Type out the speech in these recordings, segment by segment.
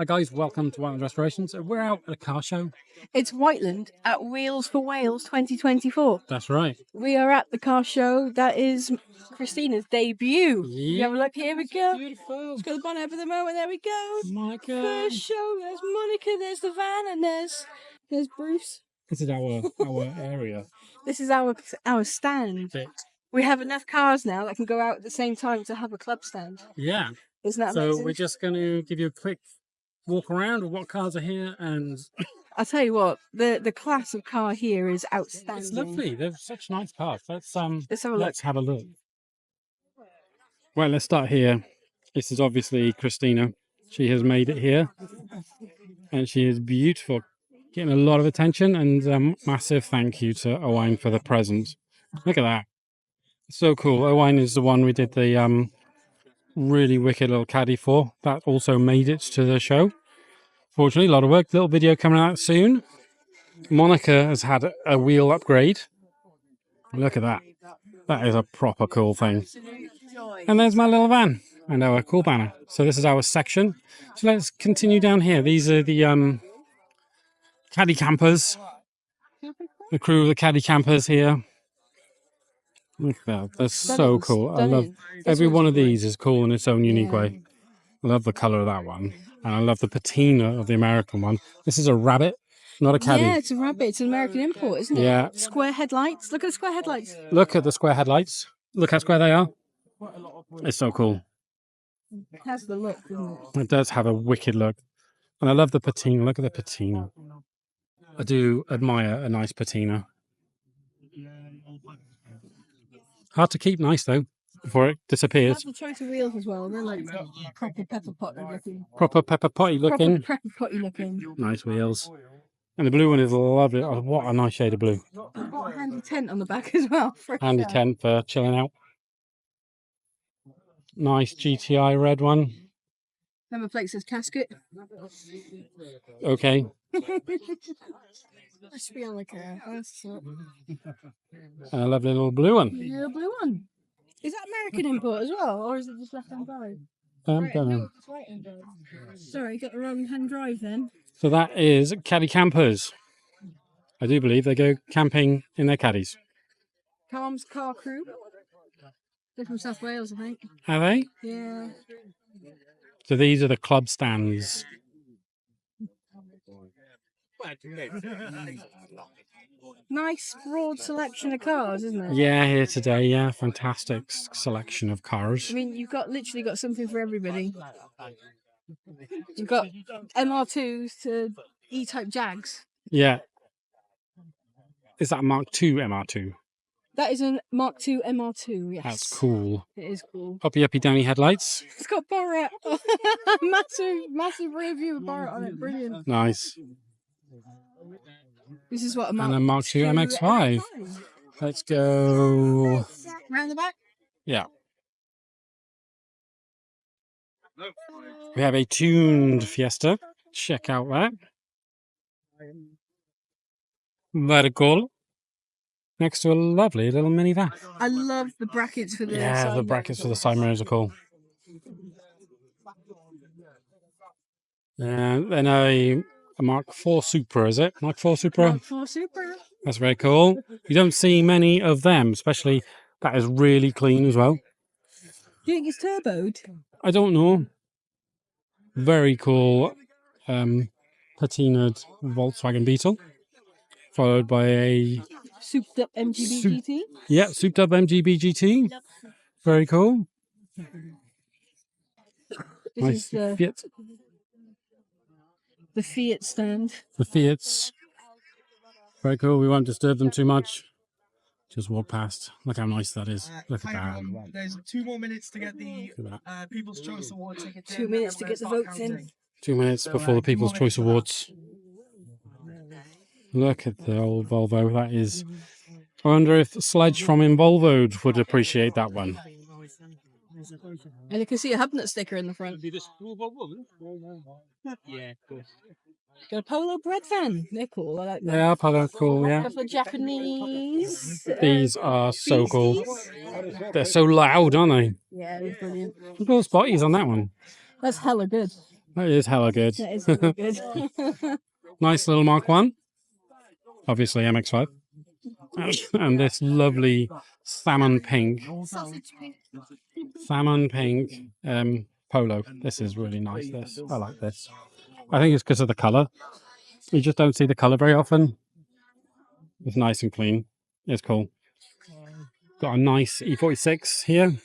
Hi guys, welcome to Whiteland Restorations. We're out at a car show. It's Whiteland at Wheels for Wales 2024. That's right. We are at the car show. That is Christina's debut. You have a look. Here we go. Beautiful. Let's go the bonnet up at the moment. There we go. Monica. First show. There's Monica. There's the van, and there's Bruce. This is our area. This is our stand. Bit. We have enough cars now that can go out at the same time to have a club stand. Yeah. Isn't that so amazing? We're just going to give you a quick walk around of what cars are here, and I'll tell you what, the class of car here is outstanding. it's lovely. They're such nice cars. Let's have a look. Well, let's start here. This is obviously Christina. She has made it here, and she is beautiful, getting a lot of attention. And massive thank you to Owain for the present. Look at that, so cool. Owain is the one we did the really wicked little caddy for. That also made it to the show. Fortunately, a lot of work. Little video coming out soon. Monica has had a wheel upgrade. Look at that. That is a proper cool thing. And there's my little van and our cool banner. So this is our section. So let's continue down here. These are the caddy campers. The crew of the caddy campers here. Look at that. They're so cool. I love every one of these is cool in its own unique way. I love the colour of that one. And I love the patina of the American one. This is a rabbit, not a caddy. Yeah, it's a rabbit. It's an American import, isn't it? Yeah. Square headlights. Look at the square headlights. Look at the square headlights. Look how square they are. It's so cool. It has the look, doesn't it? It does have a wicked look. And I love the patina. Look at the patina. I do admire a nice patina. Hard to keep nice, though, before it disappears. I have the choice of wheels as well. They're like proper pepper potty looking. Proper pepper potty looking. Proper pepper potty looking. Nice wheels. And the blue one is lovely. Oh, what a nice shade of blue. I've got a handy tent on the back as well. Handy tent for chilling out. Nice GTI red one. Number plate says casket. Okay. Must be on the car. And a lovely little blue one. Yeah, blue one. Is that American import as well, or is it just left-hand drive? Don't know. No, it's right-hand drive. Sorry, got the wrong hand drive then. So that is caddy campers. I do believe they go camping in their caddies. Calm's car crew. They're from South Wales, I think. Are they? Yeah. So these are the club stands. Nice broad selection of cars, isn't it? Yeah, here today. Yeah, fantastic selection of cars. I mean, you've literally got something for everybody. You've got MR2s to E-type Jags. Yeah. Is that a Mark II MR2? That is a Mark II MR2, yes. That's cool. It is cool. Uppy downy headlights. It's got Borat. massive rear view with Borat on it. Brilliant. Nice. This is what a Mark II MX5. Let's go round the back. Yeah. We have a tuned Fiesta. Check out that. Very cool. Next to a lovely little minivan. I love the brackets for the the brackets for the side mirrors are cool. And then a Mark IV Supra, is it? Mark IV Supra? Mark IV Supra. That's very cool. You don't see many of them, especially that is really clean as well. Do you think it's turboed? I don't know. Very cool patinaed Volkswagen Beetle, followed by a souped up MGB GT. Yeah, souped up MGB GT. Very cool. Nice Fiat. The Fiat stand. The Fiats. Very cool. We won't disturb them too much. Just walk past. Look how nice that is. Look at that. There's 2 more minutes to get the People's Choice Award ticket. 2 minutes to get the votes in. 2 minutes before the People's Choice Awards. Look at the old Volvo. That is. I wonder if Sledge from Involvoed would appreciate that one. And you can see a Hubnut sticker in the front. Yeah, of course. Got a Polo bread van. They're cool. I like that. Yeah, Polo, cool, yeah. A couple of Japanese. These are so cool. They're so loud, aren't they? Yeah, they're brilliant. Look at those bodies on that one. That's hella good. That is hella good. That is really good. Nice little Mark 1. Obviously MX-5. And this lovely salmon pink polo. This is really nice. This I like this. I think it's because of the color. You just don't see the color very often. It's nice and clean. It's cool. Got a nice E46 here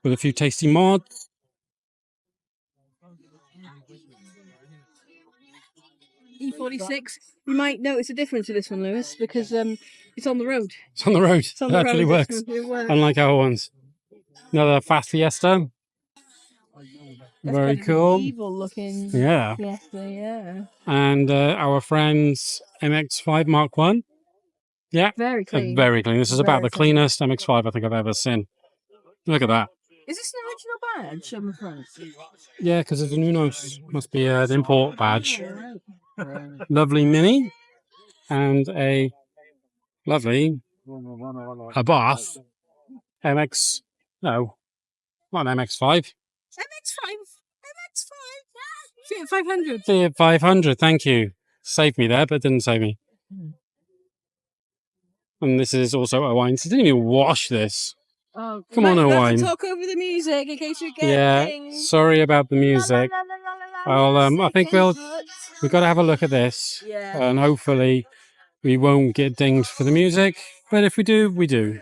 with a few tasty mods. E46. You might notice a difference with this one, Lewis, because it's on the road. It's on the road. It's on It the actually road. works. It works. Unlike our ones. Another fast Fiesta. That's Very quite an cool. evil looking. Yeah. Fiesta, yeah. And our friend's MX-5 Mark 1. Yeah. Very clean. Very clean. This is about Very the cleanest MX-5 I think I've ever seen. Look at that. Is this an original badge on the front? Yeah, because it's an Unos. Must be an import badge. Right. Lovely Mini. And a lovely Abarth MX. No, not an MX-5. MX-5. Fiat 500. Fiat 500. Thank you. Saved me there, but didn't save me. And this is also a wine. So didn't even wash this. Oh, Come on, we have to Owain. talk over the music in case you get Yeah. things. Sorry about the music. I think we've got to have a look at this. Yeah. And hopefully we won't get dinged for the music. But if we do, we do.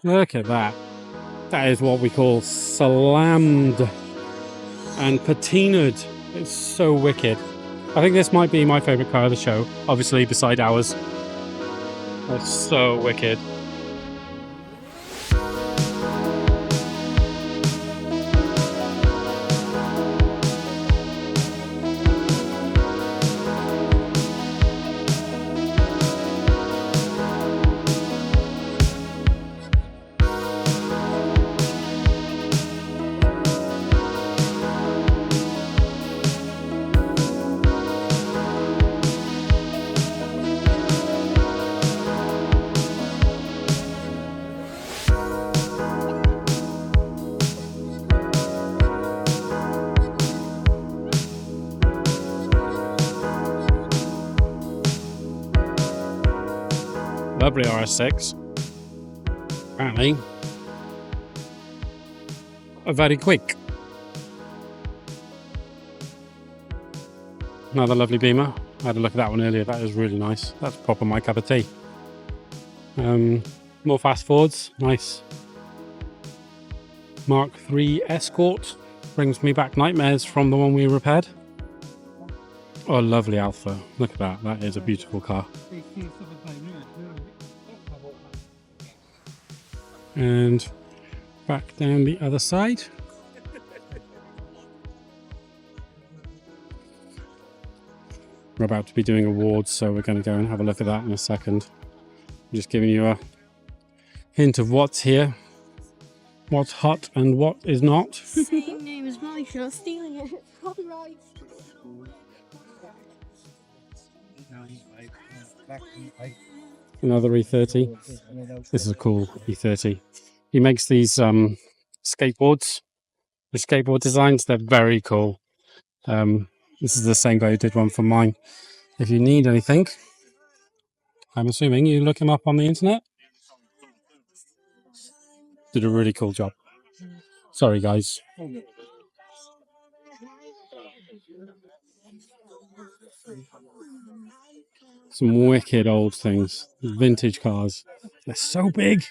Look at that. That is what we call slammed and patinaed. It's so wicked. I think this might be my favourite car of the show, obviously beside ours. That's so wicked. Lovely RS6. Apparently, very quick. Another lovely Beamer. I had a look at that one earlier. That is really nice. That's proper my cup of tea. More fast forwards. Nice. Mark III Escort. Brings me back nightmares from the one we repaired. Oh, lovely Alpha. Look at that. That is a beautiful car. And back down the other side. We're about to be doing awards, so we're going to go and have a look at that in a second. I'm just giving you a hint of what's here, what's hot and what is not. Same name as mine, you're stealing it. Copyright. Another E30. This is a cool E30. He makes these skateboards. The skateboard designs, they're very cool. This is the same guy who did one for mine. If you need anything, I'm assuming you look him up on the internet. Did a really cool job. Sorry, guys. Some wicked old things. Vintage cars. They're so big.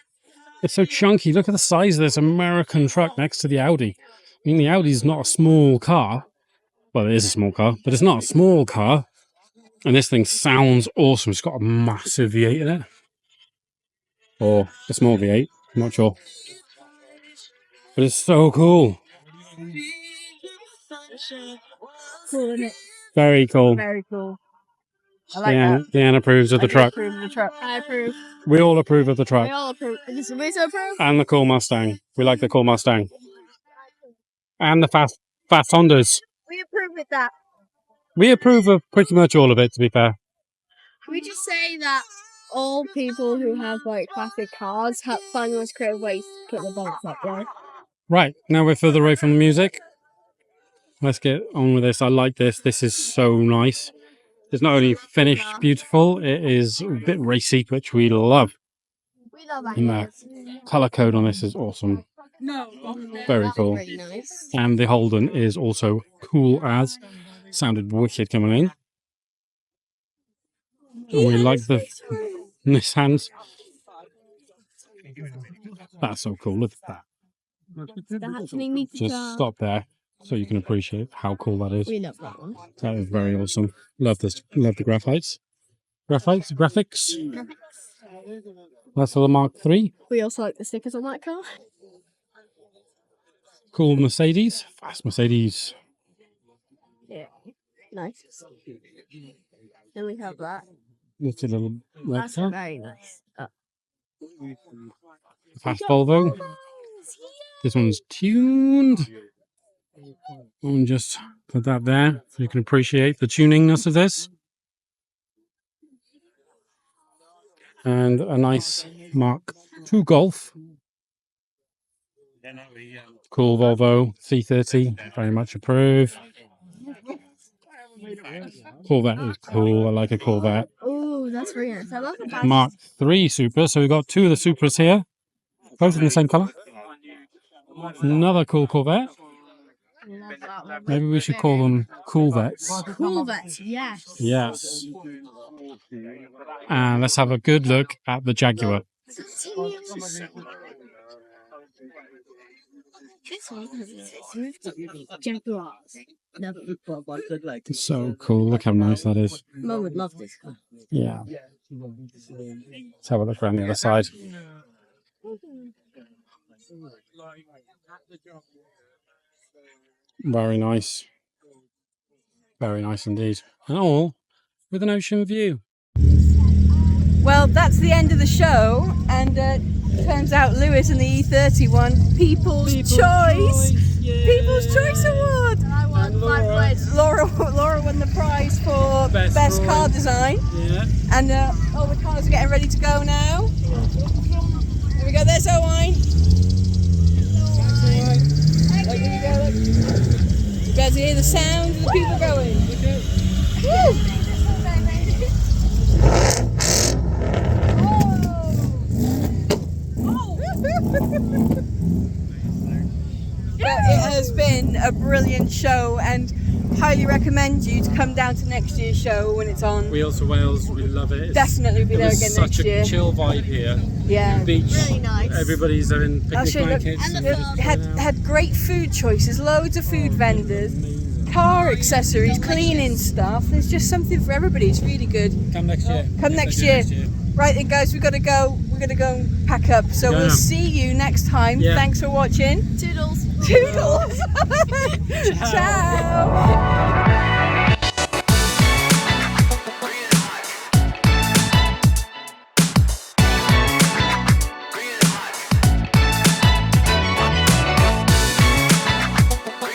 They're so chunky. Look at the size of this American truck next to the Audi. I mean, the Audi's not a small car. Well, it is a small car, but it's not a small car. And this thing sounds awesome. It's got a massive V8 in it. Or a small V8. I'm not sure. But it's so cool. Cool, isn't it? Very cool. Very cool. I like that. Deanne approves of the I do truck. approve of the truck. I approve. We all approve of the We truck. all approve. Is it Lisa approve? And the cool Mustang. We like the cool Mustang. And the fast Hondas. We approve with that. We approve of pretty much all of it, to be fair. We just say that all people who have like classic cars find the most creative ways to put the bolts up, right? Right, now we're further away from the music. let's get on with this. I like this. This is so nice. It's not only finished beautiful, it is a bit racy, which we love. We love that. And the colour code on this is awesome. Very cool. Very nice. And the Holden is also cool as. Sounded wicked coming in. And we like the Nissans. That's so cool. Look at that. That's me Just stop there so you can appreciate how cool that is. We love that one. That is very awesome. Love this. Love the graphics. Graphics. That's the Mark III. We also like the stickers on that car. Cool Mercedes. Fast Mercedes. Yeah. Nice. Then we have that. It's a little That's Lexus. very nice. Fast Volvo. This one's tuned. And just put that there so you can appreciate the tuningness of this. And a nice Mark II Golf. Cool Volvo C30. Very much approve. Corvette is cool. I like a Corvette. Oh, that's very nice. I love the Mark III Super. So we've got two of the Supras here. Both in the same colour. Another cool Corvette. Maybe we should call them Coolvettes. Coolvettes, yes. Yes. And let's have a good look at the Jaguar. This one has Jaguars. So cool. Look how nice that is. Mum would love this car. Yeah. Let's have a look around the other side. Very nice. Very nice indeed. And all with an ocean view. Well, that's the end of the show, and turns out Lewis and the E30 won People's Choice. Yeah. People's Choice Award. And I won 5 points. Laura won the prize for best car design. Yeah. And all the cars are getting ready to go now. Here we go. There's Owain. Look, here we go, look. You guys hear the sound of the people going. Woo! Well, it has been a brilliant show, and highly recommend you to come down to next year's show when it's on. Wheels to Wales, we love it. Definitely be there again next year. Such a chill vibe here. Yeah. Beach. Really nice. Everybody's having I'll picnic show you, look, blankets. and the farm. had great food choices, loads of food vendors, car accessories, cleaning stuff. There's just something for everybody. It's really good. Come next year. Come next year. Right then, guys, we've got to go. We're going to go and pack up. So Go we'll now. see you next time. Yeah. Thanks for watching. Toodles. Toodles. Ciao.